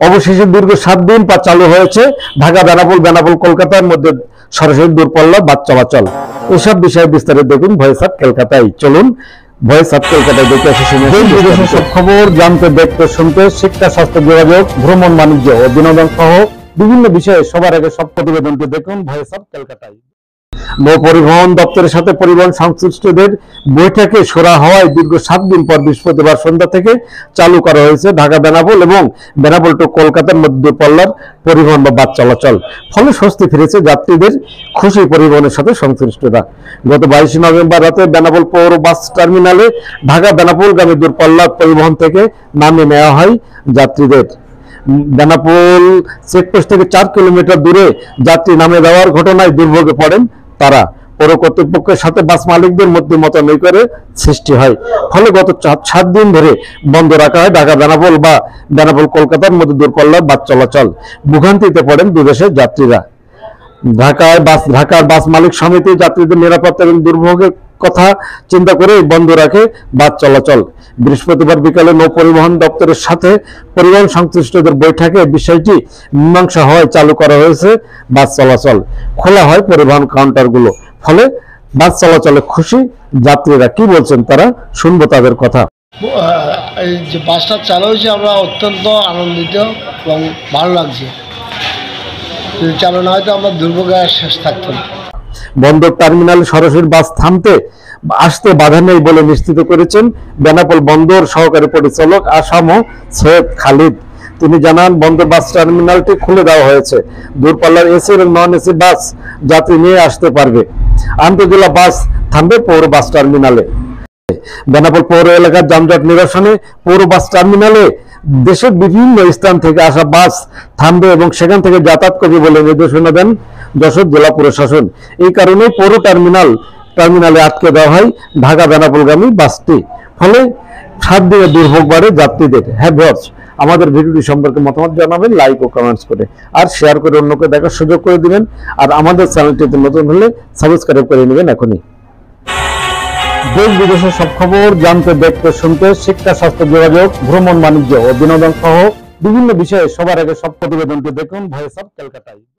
অবশেষে দীর্ঘ 7 দিন পর চালু হয়েছে ঢাকা বেনাপোল বেনাপোল কলকাতার মধ্যে সরাসরি দূরপাল্লা বাস চলাচল। এসব বিষয়ে বিস্তারিত দেখুন ভয়েস অফ কলকাতায়। চলুন ভয়েস অফ কলকাতায় দেখে আসি বিদেশের সব খবর জানতে, দেখতে, শুনতে, শিক্ষা, স্বাস্থ্য, যোগাযোগ, ভ্রমণ, বাণিজ্য ও বিনোদন সহ বিভিন্ন বিষয়ে সবার আগে সব প্রতিবেদনটি দেখুন ভয়েস অফ কলকাতায়। নৌ পরিবহন দপ্তরের সাথে পরিবহন সংশ্লিষ্টদের বৈঠকে সরা হওয়ায় দীর্ঘ 7 দিন পর বৃহস্পতিবার সন্ধ্যা থেকে চালু করা হয়েছে ঢাকা বেনাপোল এবং বেনাপোল টু কলকাতার মধ্যে দূরপাল্লার পরিবহন বা বাস চলাচল। ফলে স্বস্তি ফিরেছে যাত্রীদের, খুশি পরিবহনের সাথে সংশ্লিষ্টরা। গত 22 নভেম্বর রাতে বেনাপোল পৌর বাস টার্মিনালে ঢাকা বেনাপোলগামী দূরপাল্লার পরিবহন থেকে নামিয়ে নেওয়া হয় যাত্রীদের। বেনাপোল চেকপোস্ট থেকে 4 কিলোমিটার দূরে যাত্রী নামে দেওয়ার ঘটনায় দুর্ভোগে পড়েন তারা। পৌর কর্তৃপক্ষের সাথে বাস মালিকদের মধ্যে মতানৈক্যের সৃষ্টি হয়। ফলে গত 7 দিন ধরে বন্ধ রাখা হয় ঢাকা বেনাপোল বা বেনাপোল কলকাতার মধ্যে দূরপাল্লার বাস চলাচল। ভোগান্তিতে পড়েন দুদেশের যাত্রীরা। ঢাকার বাস মালিক সমিতি যাত্রীদের নিরাপত্তা এবং দুর্ভোগের কথা চিন্তা করে বন্ধ রাখে বাস চলাচল। বৃহস্পতিবার বিকালে নৌ পরিবহন দপ্তরের সাথে পরিবহন সংশ্লিষ্টদের বৈঠকে বিষয়টি মীমাংসা হওয়ায় চালু করা হয়েছে বাস চলাচল। খোলা হয় পরিবহন কাউন্টারগুলো। ফলে বাস চলাচলে খুশি যাত্রীরা। কি বলছেন তারা, শুনবো তাদের কথা। এই যে বাসটা চালু হয়েছে আমরা অত্যন্ত আনন্দিত এবং ভালো লাগছে। যদি চালু না হয়তো আমরা দুর্ভোগে শেষ থাকতো না। বন্দর টার্মিনালে সরাসরি বাস আসতে বাধা নেই বলে নিশ্চিত করেছেন বেনাপোল বন্দর সহকারী পরিচালক আসাম সৈয়দ খালিদ। তিনি জানান, বন্দর বাস টার্মিনালটি খুলে দেওয়া হয়েছে। দূরপাল্লার এসি এবং নন এসি বাস যাত্রী নিয়ে আসতে পারবে। আন্তঃজেলা বাস থামবে পৌর বাস টার্মিনালে। বেনাপোল পৌর এলাকার যানজট নিরসনে পৌর বাস টার্মিনালে দেশের বিভিন্ন স্থান থেকে আসা বাস থামবে এবং সেখান থেকে যাতায়াত করবে বলে নির্দেশনা দেন যশোর জেলা প্রশাসন। এই কারণে পৌর টার্মিনালে আটকে দেওয়া হয় ঢাকা বেনাপোলগামী বাসটি। ফলে 7 দিনে দুর্ভোগ বাড়ে যাত্রীদের। হ্যাঁ ভিউয়ার্স, আমাদের ভিডিওটি সম্পর্কে মতামত জানাবেন লাইক ও কমেন্টস করে, আর শেয়ার করে অন্যকে দেখার সুযোগ করে দিবেন। আর আমাদের চ্যানেলটিতে নতুন হলে সাবস্ক্রাইব করে নেবেন এখনই। দেশ বিদেশের সব খবর জানতে, দেখতে, শুনতে, শিক্ষা, স্বাস্থ্য, যোগাযোগ, ভ্রমণ, বাণিজ্য ও বিনোদন সহ বিভিন্ন বিষয়ে সবার আগে সব প্রতিবেদনটি দেখুন ভয়েস অফ কলকাতায়।